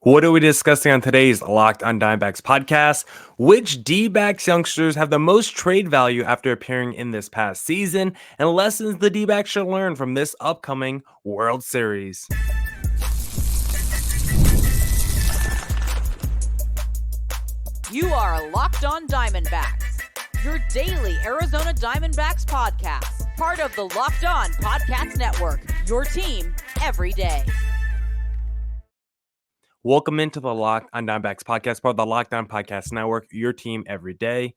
What are we discussing on today's Locked on Diamondbacks podcast? Which D-backs youngsters have the most trade value after appearing in this past season, and lessons the D-backs should learn from this upcoming World Series? You are Locked on Diamondbacks, your daily Arizona Diamondbacks podcast, part of the Locked on Podcast Network, your team every day. Welcome into the Locked on Diamondbacks podcast, part of the Locked on Podcast Network, your team every day.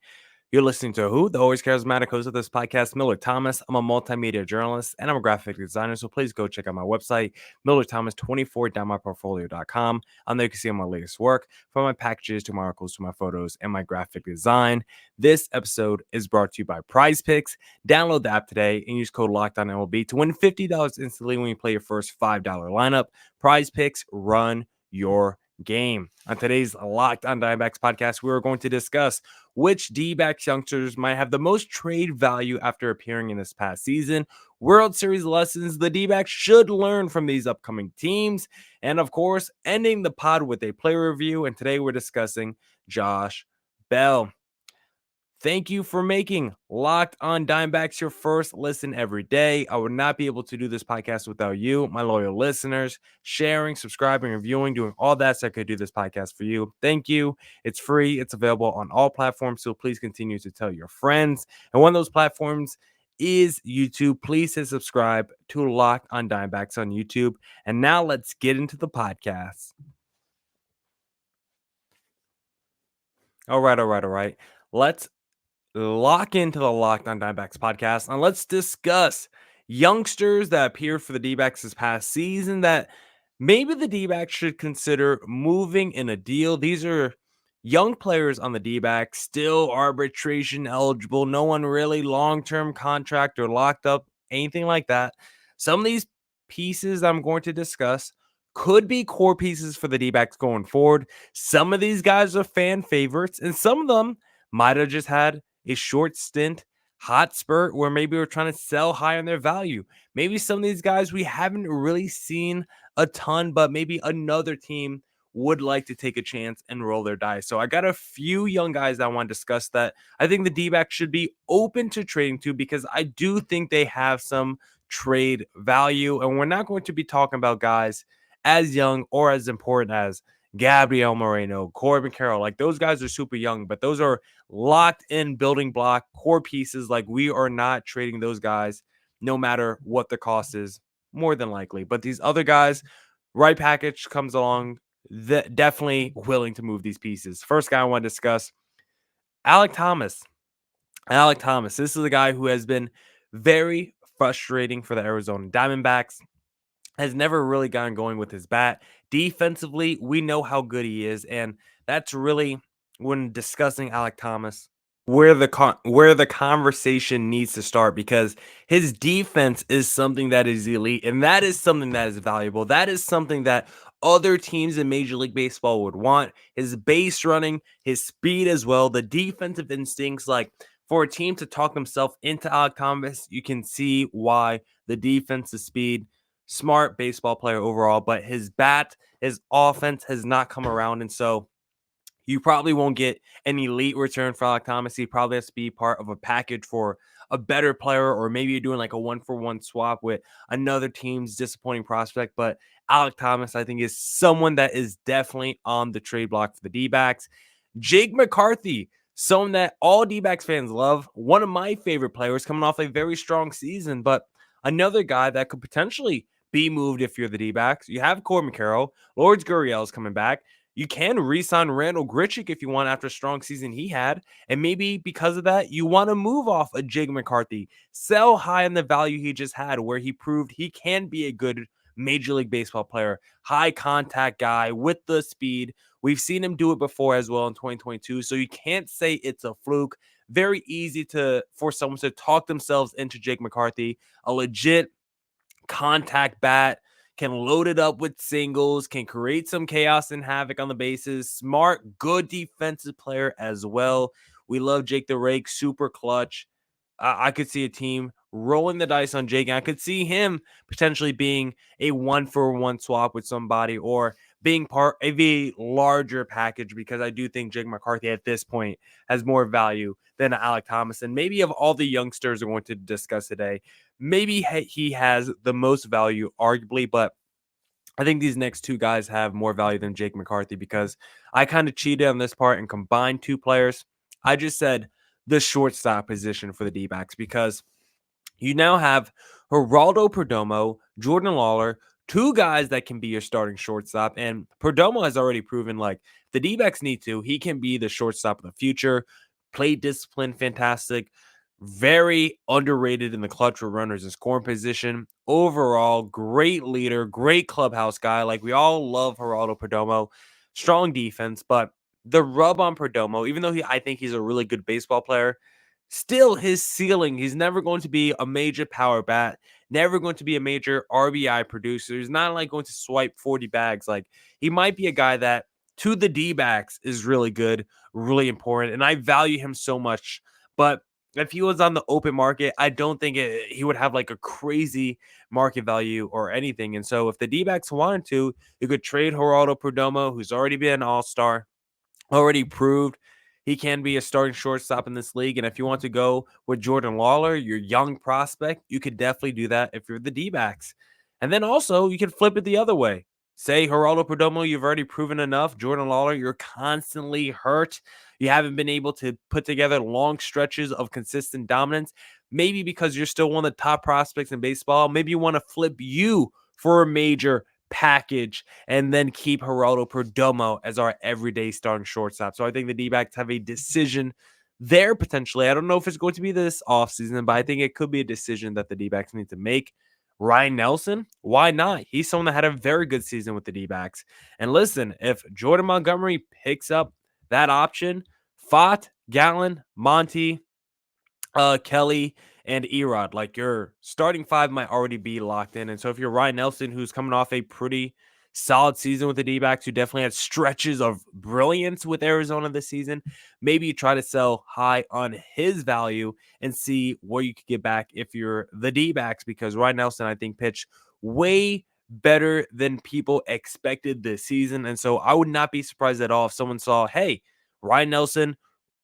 You're listening to who? The always charismatic host of this podcast, Millard Thomas. I'm a multimedia journalist and I'm a graphic designer, so please go check out my website, millardthomas24.myportfolio.com. On there you can see my latest work, from my packages to my articles to my photos and my graphic design. This episode is brought to you by Prize Picks. Download the app today and use code LOCKEDONMLB to win $50 instantly when you play your first $5 lineup. Prize Picks, run your game. On today's Locked on Diamondbacks podcast, we are going to discuss which D-backs youngsters might have the most trade value after appearing in this past season, World Series lessons the D-backs should learn from these upcoming teams, and of course, ending the pod with a player review. And today we're discussing Josh Bell. Thank you for making Locked on Diamondbacks your first listen every day. I would not be able to do this podcast without you, my loyal listeners, sharing, subscribing, reviewing, doing all that so I could do this podcast for you. Thank you. It's free. It's available on all platforms, so please continue to tell your friends. And one of those platforms is YouTube. Please hit subscribe to Locked on Diamondbacks on YouTube. And now let's get into the podcast. All right. Let's lock into the Locked on Diamondbacks podcast and let's discuss youngsters that appeared for the D-backs this past season that maybe the D-backs should consider moving in a deal. These are young players on the D-backs, still arbitration eligible, no one really long-term contract or locked up, anything like that. Some of these pieces I'm going to discuss could be core pieces for the D-backs going forward. Some of these guys are fan favorites, and some of them might have just had a short stint, hot spurt where maybe we're trying to sell high on their value. Maybe some of these guys we haven't really seen a ton, but maybe another team would like to take a chance and roll their dice. So I got a few young guys that I want to discuss that I think the D-backs should be open to trading to, because I do think they have some trade value. And we're not going to be talking about guys as young or as important as Gabriel Moreno, Corbin Carroll. Like, those guys are super young, but those are locked in building block core pieces. Like, we are not trading those guys no matter what the cost is, more than likely. But these other guys, right package comes along, definitely willing to move these pieces. First guy I want to discuss, Alek Thomas. This is a guy who has been very frustrating for the Arizona Diamondbacks. Has never really gotten going with his bat. Defensively, we know how good he is, and that's really, when discussing Alek Thomas, where the conversation needs to start, because his defense is something that is elite, and that is something that is valuable. That is something that other teams in Major League Baseball would want. His base running, his speed as well, the defensive instincts. Like, for a team to talk themselves into Alek Thomas, you can see why. The defensive speed, smart baseball player overall, but his bat, his offense has not come around, and so you probably won't get an elite return for Alek Thomas. He probably has to be part of a package for a better player, or maybe you're doing like a 1-for-1 swap with another team's disappointing prospect. But Alek Thomas, I think, is someone that is definitely on the trade block for the D-backs. Jake McCarthy, someone that all D-backs fans love, one of my favorite players, coming off a very strong season, but another guy that could potentially be moved if you're the D-backs. You have Corbin Carroll, Lourdes Gurriel's coming back. You can re-sign Randall Grichuk if you want after a strong season he had. And maybe because of that, you want to move off a Jake McCarthy. Sell high on the value he just had, where he proved he can be a good Major League Baseball player. High contact guy with the speed. We've seen him do it before as well in 2022. So you can't say it's a fluke. Very easy for someone to talk themselves into Jake McCarthy. A legit contact bat, can load it up with singles, can create some chaos and havoc on the bases. Smart, good defensive player as well. We love Jake the Rake, super clutch. I could see a team rolling the dice on Jake, and I could see him potentially being a 1-for-1 swap with somebody, or being part of a larger package, because I do think Jake McCarthy at this point has more value than Alec Thomas. And maybe of all the youngsters we're going to discuss today, maybe he has the most value, arguably, but I think these next two guys have more value than Jake McCarthy, because I kind of cheated on this part and combined two players. I just said the shortstop position for the D-backs, because you now have Geraldo Perdomo, Jordan Lawler, two guys that can be your starting shortstop. And Perdomo has already proven, like, the D-backs need to, he can be the shortstop of the future. Play discipline, fantastic. Very underrated in the clutch for runners in scoring position. Overall, great leader, great clubhouse guy. Like, we all love Geraldo Perdomo. Strong defense, but the rub on Perdomo, even though I think he's a really good baseball player, still his ceiling, he's never going to be a major power bat, never going to be a major RBI producer. He's not like going to swipe 40 bags. Like, he might be a guy that to the D-backs is really good, really important, and I value him so much. But if he was on the open market, I don't think he would have like a crazy market value or anything. And so if the D-backs wanted to, you could trade Geraldo Perdomo, who's already been an all-star, already proved he can be a starting shortstop in this league. And if you want to go with Jordan Lawler, your young prospect, you could definitely do that if you're the D-backs. And then also you can flip it the other way. Say Geraldo Perdomo, you've already proven enough. Jordan Lawler, you're constantly hurt. You haven't been able to put together long stretches of consistent dominance. Maybe because you're still one of the top prospects in baseball. Maybe you want to flip you for a major package and then keep Geraldo Perdomo as our everyday starting shortstop. So I think the D-backs have a decision there potentially. I don't know if it's going to be this offseason, but I think it could be a decision that the D-backs need to make. Ryan Nelson, why not? He's someone that had a very good season with the D-backs. And listen, if Jordan Montgomery picks up that option, Fott, Gallen, Monty, Kelly, and Erod, like, your starting five might already be locked in. And so if you're Ryan Nelson, who's coming off a pretty solid season with the D-backs, who definitely had stretches of brilliance with Arizona this season, maybe you try to sell high on his value and see what you could get back if you're the D-backs, because Ryan Nelson, I think, pitched way better than people expected this season. And so I would not be surprised at all if someone saw, hey, Ryan Nelson,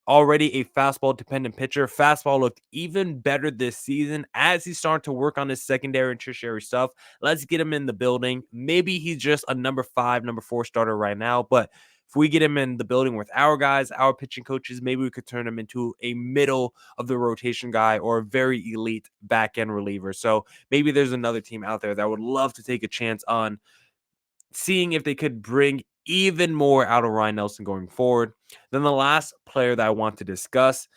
already a fastball dependent pitcher. Fastball looked even better this season as he's starting to work on his secondary and tertiary stuff. Let's get him in the building. Maybe he's just a number 5, number 4 starter right now, but if we get him in the building with our guys, our pitching coaches, maybe we could turn him into a middle of the rotation guy or a very elite back end reliever. So maybe there's another team out there that would love to take a chance on seeing if they could bring even more out of Ryan Nelson going forward. Then the last player that I want to discuss,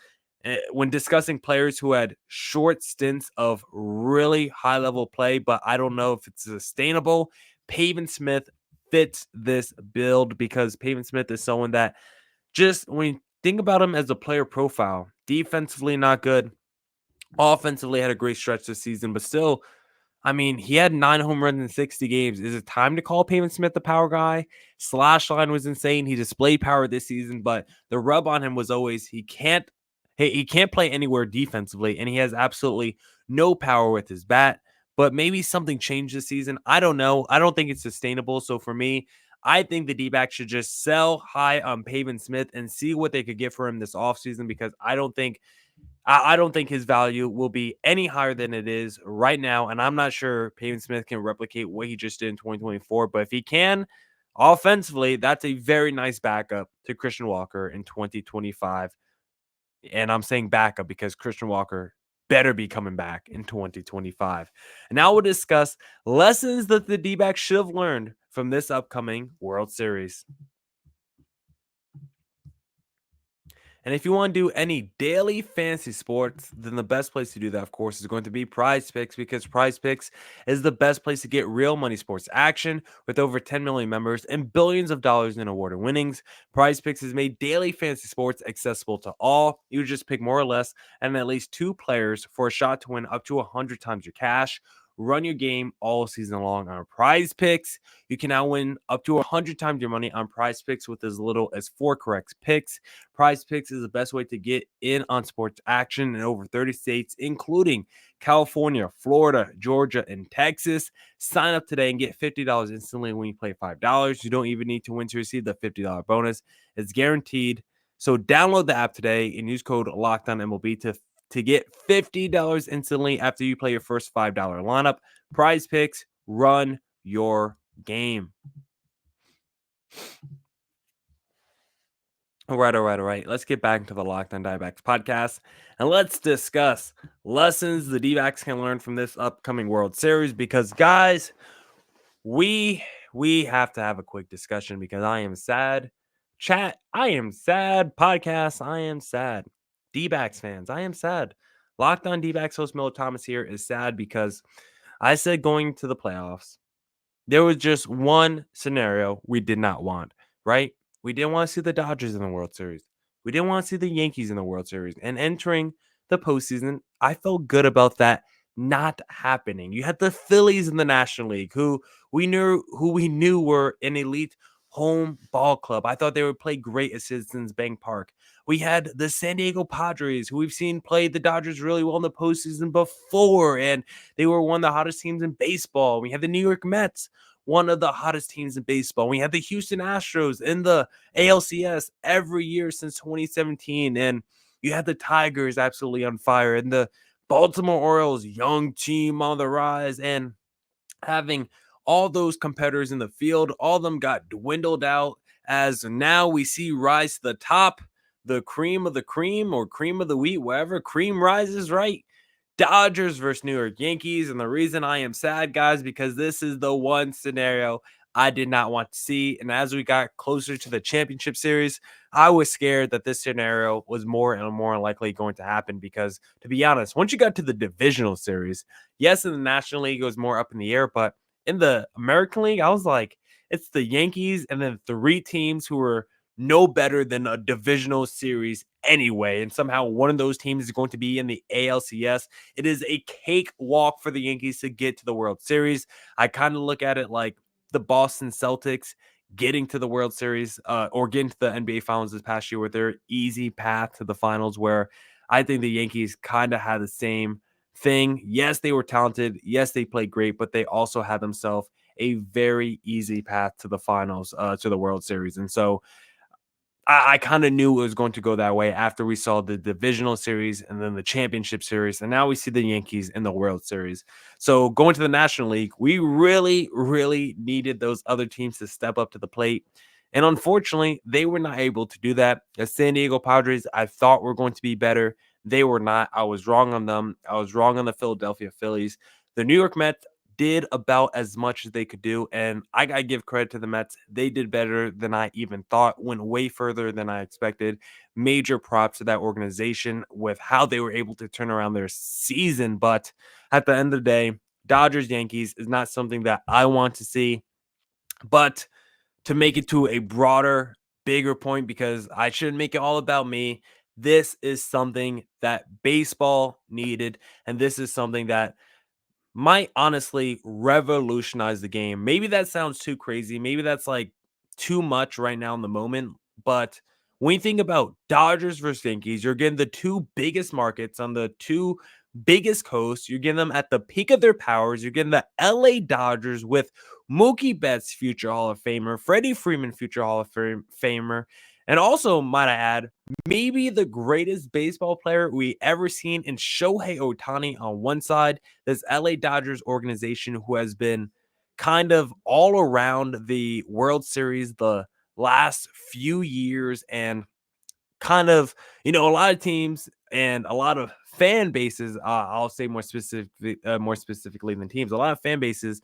when discussing players who had short stints of really high-level play, but I don't know if it's sustainable, Pavin Smith fits this build, because Pavin Smith is someone that, just when you think about him as a player profile, defensively not good, offensively had a great stretch this season, but still, I mean, he had 9 home runs in 60 games. Is it time to call Pavin Smith the power guy? Slash line was insane. He displayed power this season, but the rub on him was always he can't play anywhere defensively, and he has absolutely no power with his bat. But maybe something changed this season. I don't know. I don't think it's sustainable. So for me, I think the D-backs should just sell high on Pavin Smith and see what they could get for him this offseason, because I don't think his value will be any higher than it is right now. And I'm not sure Pavin Smith can replicate what he just did in 2024. But if he can, offensively, that's a very nice backup to Christian Walker in 2025. And I'm saying backup because Christian Walker better be coming back in 2025. And now we'll discuss lessons that the D-backs should have learned from this upcoming World Series. And if you want to do any daily fantasy sports, then the best place to do that, of course, is going to be Prize Picks, because Prize Picks is the best place to get real money sports action. With over 10 million members and billions of dollars in award winnings, Prize Picks has made daily fantasy sports accessible to all. You just pick more or less and at least 2 players for a shot to win up to 100 times your cash. run your game all season long on Prize Picks. You can now win up to 100 times your money on Prize Picks with as little as 4 correct picks. Prize Picks is the best way to get in on sports action in over 30 states, including California, Florida, Georgia, and Texas. Sign up today and get $50 instantly when you play $5. You don't even need to win to receive the $50 bonus. It's guaranteed. So download the app today and use code LOCKEDONMLB to get $50 instantly after you play your first $5 lineup. Prize Picks, run your game. All right. Let's get back into the Locked On Dbacks podcast, and let's discuss lessons the Dbacks can learn from this upcoming World Series. Because, guys, we have to have a quick discussion because I am sad. Chat, I am sad. Podcast, I am sad. Dbacks fans, I am sad. Locked On Dbacks host Millard Thomas here is sad because I said going to the playoffs, there was just one scenario we did not want, right? We didn't want to see the Dodgers in the World Series. We didn't want to see the Yankees in the World Series. And entering the postseason, I felt good about that not happening. You had the Phillies in the National League, who we knew were an elite home ball club. I thought they would play great at Citizens Bank Park. We had the San Diego Padres, who we've seen play the Dodgers really well in the postseason before, and they were one of the hottest teams in baseball. We had the New York Mets, one of the hottest teams in baseball. We had the Houston Astros in the ALCS every year since 2017, and you had the Tigers absolutely on fire, and the Baltimore Orioles, young team on the rise, and having all those competitors in the field, all of them got dwindled out as now we see rise to the top, the cream of the cream or cream of the wheat, wherever cream rises, right? Dodgers versus New York Yankees. And the reason I am sad, guys, because this is the one scenario I did not want to see. And as we got closer to the championship series, I was scared that this scenario was more and more likely going to happen because, to be honest, once you got to the divisional series, yes, in the National League, it was more up in the air, but in the American League, I was like, it's the Yankees and then 3 teams who were no better than a divisional series anyway. And somehow one of those teams is going to be in the ALCS. It is a cakewalk for the Yankees to get to the World Series. I kind of look at it like the Boston Celtics getting to the World Series or getting to the NBA Finals this past year with their easy path to the finals, where I think the Yankees kind of had the same thing. Yes, they were talented. Yes, they played great, but they also had themselves a very easy path to the finals, to the World Series. And so I kind of knew it was going to go that way after we saw the divisional series and then the championship series. And now we see the Yankees in the World Series. So going to the National League, we really, really needed those other teams to step up to the plate. And unfortunately, they were not able to do that. The San Diego Padres, I thought were going to be better. They were not. I was wrong on them. I was wrong on the Philadelphia Phillies. The New York Mets did about as much as they could do. And I got to give credit to the Mets. They did better than I even thought, went way further than I expected. Major props to that organization with how they were able to turn around their season. But at the end of the day, Dodgers Yankees is not something that I want to see. But to make it to a broader, bigger point, because I shouldn't make it all about me, this is something that baseball needed. And this is something that might honestly revolutionize the game. Maybe that sounds too crazy. Maybe that's like too much right now in the moment. But when you think about Dodgers versus Yankees, you're getting the 2 biggest markets on the 2 biggest coasts. You're getting them at the peak of their powers. You're getting the LA Dodgers with Mookie Betts, future Hall of Famer, Freddie Freeman, future Hall of Famer. And also, might I add, maybe the greatest baseball player we ever seen in Shohei Ohtani on one side, this LA Dodgers organization who has been kind of all around the World Series the last few years, and kind of, a lot of teams and a lot of fan bases, I'll say more specifically than teams, a lot of fan bases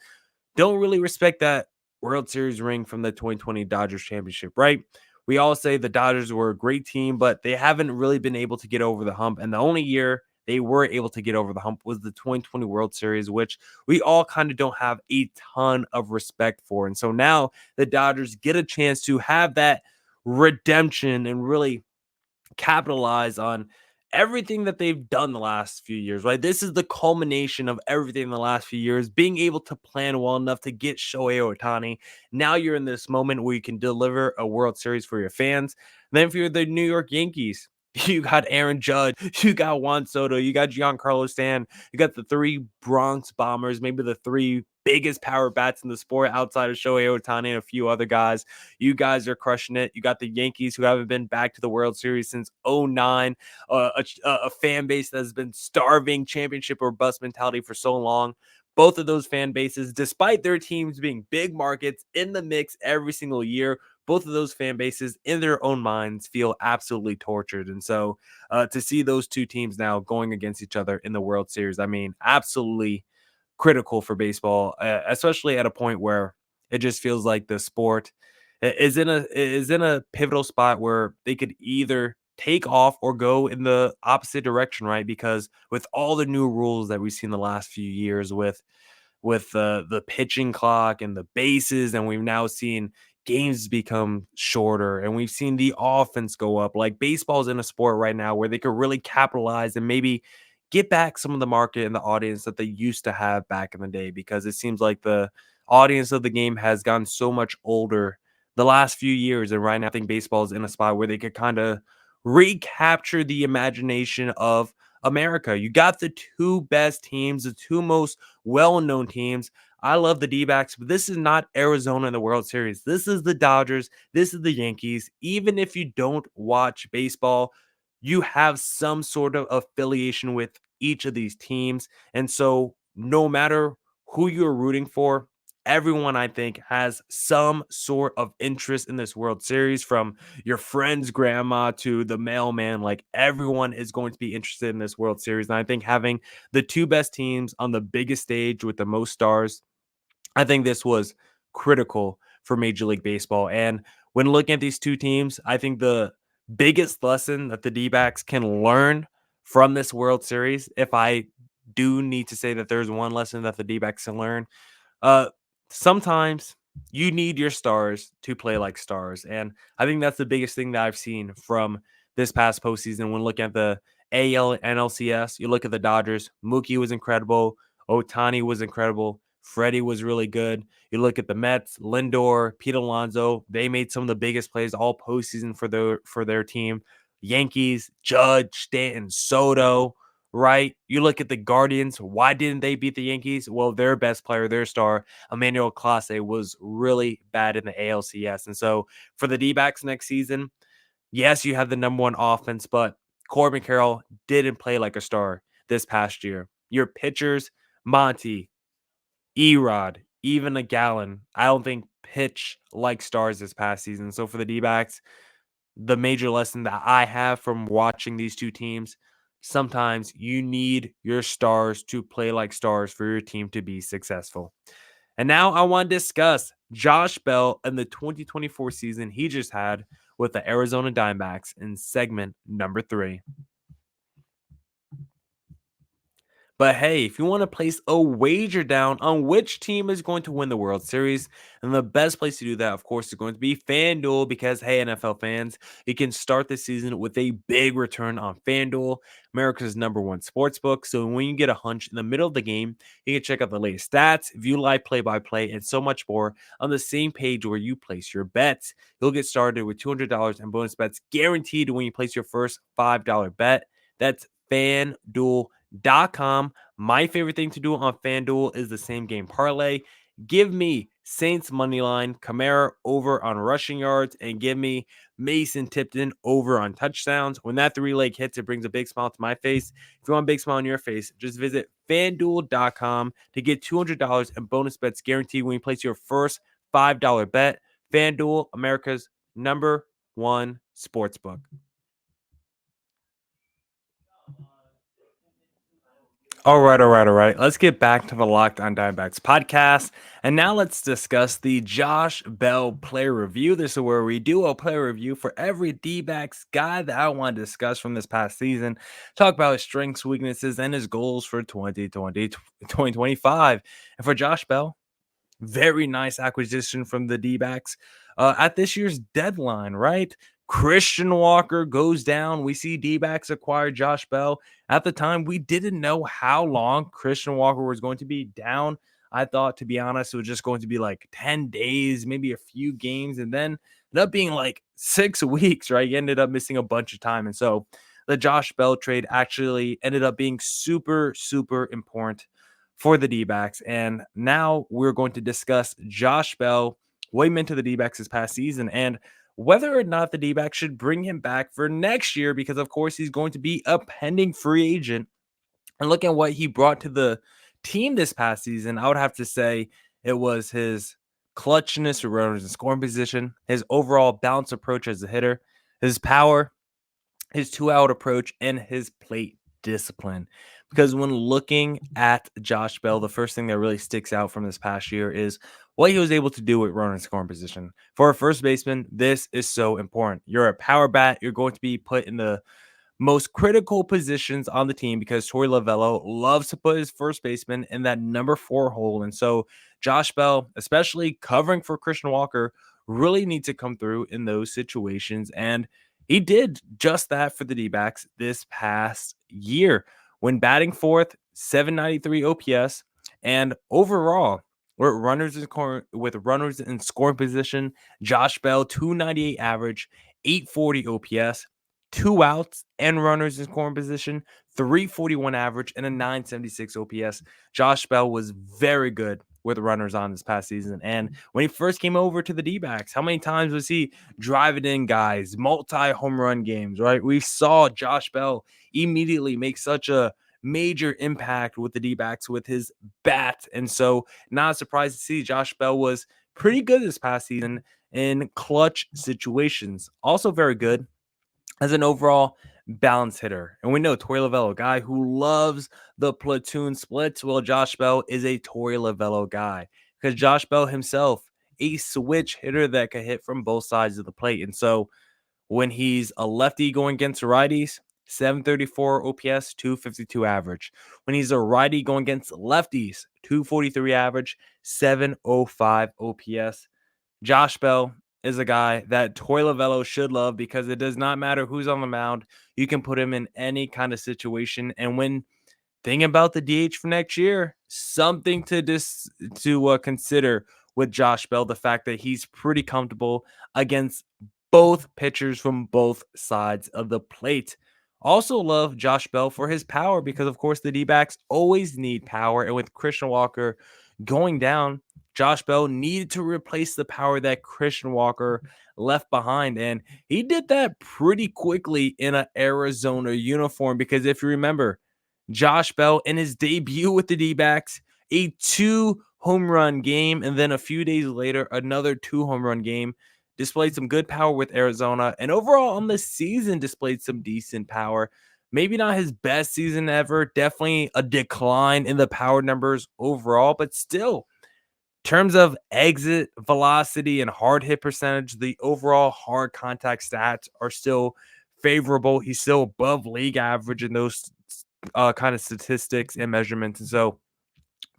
don't really respect that World Series ring from the 2020 Dodgers championship, right? We all say the Dodgers were a great team, but they haven't really been able to get over the hump. And the only year they were able to get over the hump was the 2020 World Series, which we all kind of don't have a ton of respect for. And so now the Dodgers get a chance to have that redemption and really capitalize on everything that they've done the last few years, right? This is the culmination of everything in the last few years, being able to plan well enough to get Shohei Ohtani. Now you're in this moment where you can deliver a World Series for your fans. Then if you're the New York Yankees, you got Aaron Judge, you got Juan Soto, you got Giancarlo Stanton, you got the three Bronx Bombers, maybe the three biggest power bats in the sport outside of Shohei Ohtani and a few other guys. You guys are crushing it. You got the Yankees who haven't been back to the World Series since '09, a fan base that has been starving championship or bust mentality for so long. Both of those fan bases, despite their teams being big markets in the mix every single year, both of those fan bases in their own minds feel absolutely tortured. And so to see those two teams now going against each other in the World Series, I mean, absolutely critical for baseball, especially at a point where it just feels like the sport is in a pivotal spot where they could either take off or go in the opposite direction, right? Because with all the new rules that we've seen the last few years with the pitching clock and the bases, and we've now seen games become shorter, and we've seen the offense go up. Like baseball's in a sport right now where they could really capitalize and maybe get back some of the market and the audience that they used to have back in the day, because it seems like the audience of the game has gotten so much older the last few years. And right now, I think baseball is in a spot where they could kind of recapture the imagination of America. You got the two best teams, the two most well-known teams. I love the D-backs, but this is not Arizona in the World Series. This is the Dodgers. This is the Yankees. Even if you don't watch baseball, you have some sort of affiliation with each of these teams. And so no matter who you're rooting for, everyone I think has some sort of interest in this World Series, from your friend's grandma to the mailman. Like everyone is going to be interested in this World Series. And I think having the two best teams on the biggest stage with the most stars, I think this was critical for Major League Baseball. And when looking at these two teams, I think the biggest lesson that the D-backs can learn from this World Series, if I do need to say that there's one lesson that the D-backs can learn, uh, sometimes you need your stars to play like stars. And I think that's the biggest thing that I've seen from this past postseason. When looking at the AL NLCS, you look at the Dodgers, Mookie was incredible, Otani was incredible, Freddie was really good. You look at the Mets, Lindor, Pete Alonso, they made some of the biggest plays all postseason for their team. Yankees, Judge, Stanton, Soto, right? You look at the Guardians. Why didn't they beat the Yankees? Well, their best player, their star, Emmanuel Clase, was really bad in the ALCS. And so for the D-backs next season, yes, you have the number one offense, but Corbin Carroll didn't play like a star this past year. Your pitchers, Monty, Erod, even a Gallon, I don't think pitch like stars this past season. So for the D-backs, the major lesson that I have from watching these two teams, sometimes you need your stars to play like stars for your team to be successful. And now I want to discuss Josh Bell and the 2024 season he just had with the Arizona Diamondbacks in segment number 3. But hey, if you want to place a wager down on which team is going to win the World Series, and the best place to do that, of course, is going to be FanDuel, because, hey, NFL fans, you can start the season with a big return on FanDuel, America's number one sports book. So when you get a hunch in the middle of the game, you can check out the latest stats, view live play-by-play, and so much more on the same page where you place your bets. You'll get started with $200 in bonus bets guaranteed when you place your first $5 bet. That's FanDuel.com. My favorite thing to do on FanDuel is the same game parlay. Give me Saints money line, Kamara over on rushing yards, and give me Mason Tipton over on touchdowns. When that 3-leg hits, it brings a big smile to my face. If you want a big smile on your face, just visit FanDuel.com to get $200 in bonus bets guaranteed when you place your first $5 bet. FanDuel, America's number one sportsbook. All right. Let's get back to the Locked On Diamondbacks podcast. And now let's discuss the Josh Bell player review. This is where we do a player review for every D-backs guy that I want to discuss from this past season. Talk about his strengths, weaknesses, and his goals for 2025. And for Josh Bell, very nice acquisition from the D-backs at this year's deadline, right? Christian Walker goes down. We see D-backs acquire Josh Bell. At the time, we didn't know how long Christian Walker was going to be down. I thought, to be honest, it was just going to be like 10 days, maybe a few games, and then ended up being like 6 weeks, right? He ended up missing a bunch of time. And so the Josh Bell trade actually ended up being super, super important for the D-backs. And now we're going to discuss Josh Bell, what he meant to the D-backs this past season, and whether or not the D-backs should bring him back for next year, because of course he's going to be a pending free agent. And looking at what he brought to the team this past season, I would have to say it was his clutchness for runners in scoring position, his overall balanced approach as a hitter, his power, his 2-out approach, and his plate discipline. Because when looking at Josh Bell, the first thing that really sticks out from this past year is what he was able to do with runner in scoring position. For a first baseman, this is so important. You're a power bat. You're going to be put in the most critical positions on the team because Torey Lovullo loves to put his first baseman in that number 4 hole. And so Josh Bell, especially covering for Christian Walker, really needs to come through in those situations. And he did just that for the D-backs this past year when batting fourth, 793 OPS, and overall with runners in scoring position, Josh Bell 298 average, 840 OPS, 2 outs and runners in scoring position, 341 average, and a 976 OPS. Josh Bell was very good with runners on this past season. And when he first came over to the D-backs, how many times was he driving in guys, multi-home run games, right? We saw Josh Bell immediately make such a major impact with the D-backs with his bat. And so not surprised to see Josh Bell was pretty good this past season in clutch situations. Also very good as an overall balance hitter. And we know Torey Lovullo, a guy who loves the platoon splits. Well, Josh Bell is a Torey Lovullo guy because Josh Bell himself, a switch hitter that can hit from both sides of the plate. And so when he's a lefty going against righties, 734 OPS, 252 average. When he's a righty going against lefties, 243 average, 705 OPS. Josh Bell is a guy that Torey Lovullo should love because it does not matter who's on the mound. You can put him in any kind of situation. And when thinking about the DH for next year, something to consider with Josh Bell, the fact that he's pretty comfortable against both pitchers from both sides of the plate. Also love Josh Bell for his power because, of course, the D-backs always need power. And with Christian Walker going down, Josh Bell needed to replace the power that Christian Walker left behind. And he did that pretty quickly in an Arizona uniform because if you remember, Josh Bell in his debut with the D-backs, a 2-home run game, and then a few days later, another 2-home run game, displayed some good power with Arizona, and overall on the season displayed some decent power. Maybe not his best season ever, definitely a decline in the power numbers overall, but still, in terms of exit velocity and hard hit percentage, the overall hard contact stats are still favorable. He's still above league average in those kind of statistics and measurements. And so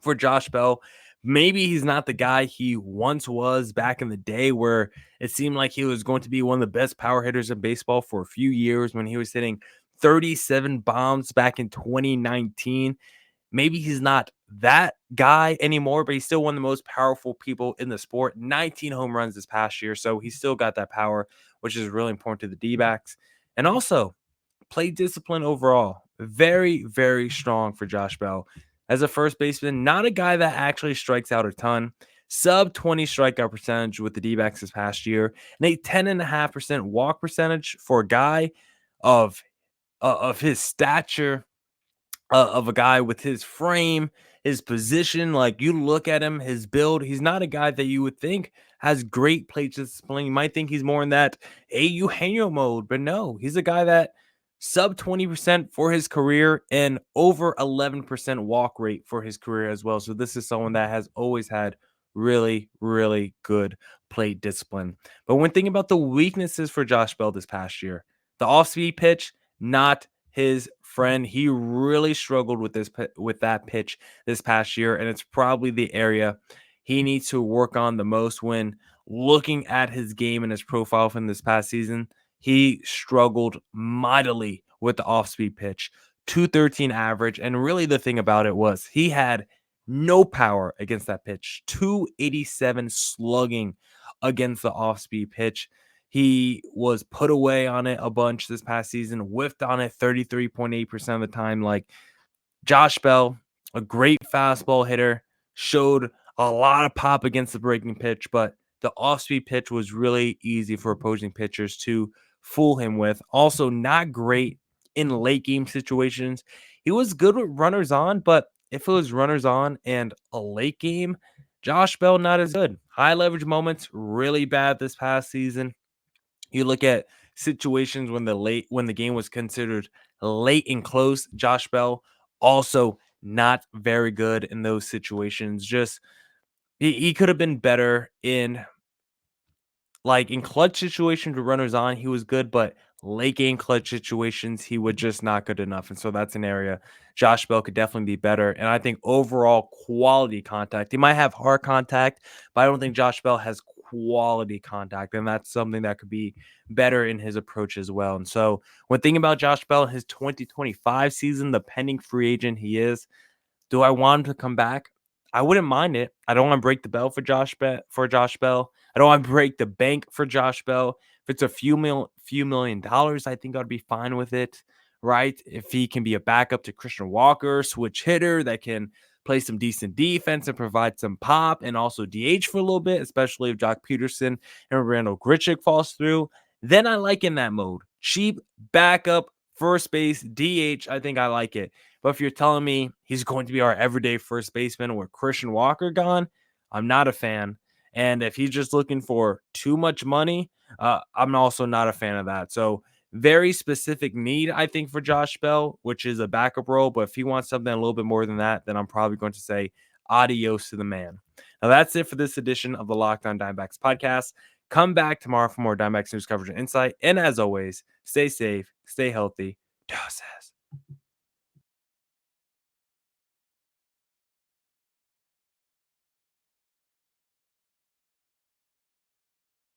for Josh Bell, maybe he's not the guy he once was back in the day where it seemed like he was going to be one of the best power hitters in baseball for a few years when he was hitting 37 bombs back in 2019. Maybe he's not that guy anymore, but he's still one of the most powerful people in the sport. 19 home runs this past year. So he's still got that power, which is really important to the D-backs. And also, play discipline overall. Very, very strong for Josh Bell. As a first baseman, not a guy that actually strikes out a ton. Sub 20 strikeout percentage with the D-backs this past year, and a 10.5% walk percentage for a guy of his stature, of a guy with his frame, his position. Like you look at him, his build, he's not a guy that you would think has great plate discipline. You might think he's more in that Eugenio mode, but no, he's a guy that sub 20% for his career and over 11% walk rate for his career as well. So this is someone that has always had really, really good plate discipline. But when thinking about the weaknesses for Josh Bell this past year, the off-speed pitch, not his friend. He really struggled with that pitch this past year, and it's probably the area he needs to work on the most when looking at his game and his profile from this past season. he struggled mightily with the off-speed pitch, 213 average. And really the thing about it was he had no power against that pitch, 287 slugging against the off-speed pitch. He was put away on it a bunch this past season, whiffed on it 33.8% of the time. Like, Josh Bell, a great fastball hitter, showed a lot of pop against the breaking pitch, but the off-speed pitch was really easy for opposing pitchers to fool him with. Also, not great in late game situations. He was good with runners on, but if it was runners on and a late game, Josh Bell not as good. High leverage moments really bad this past season. You look at situations when the game was considered late and close. Josh Bell also not very good in those situations. Just he could have been better in clutch situations with runners on, he was good, but late game clutch situations, he was just not good enough. And so that's an area Josh Bell could definitely be better. And I think overall quality contact, he might have hard contact, but I don't think Josh Bell has quality contact. And that's something that could be better in his approach as well. And so when thinking about Josh Bell in his 2025 season, the pending free agent he is, do I want him to come back? I wouldn't mind it. I don't want to break the bell for Josh Bell. I don't want to break the bank for Josh Bell. If it's a few million dollars, I think I'd be fine with it, right? If he can be a backup to Christian Walker, switch hitter that can play some decent defense and provide some pop and also DH for a little bit, especially if Jock Peterson and Randall Grichuk falls through, then I like in that mode. Cheap backup, first base, DH, I think I like it. But if you're telling me he's going to be our everyday first baseman with Christian Walker gone, I'm not a fan. And if he's just looking for too much money, I'm also not a fan of that. So very specific need, I think, for Josh Bell, which is a backup role. But if he wants something a little bit more than that, then I'm probably going to say adios to the man. Now that's it for this edition of the Locked On Diamondbacks podcast. Come back tomorrow for more Diamondbacks news coverage and insight. And as always, stay safe, stay healthy. Deuces.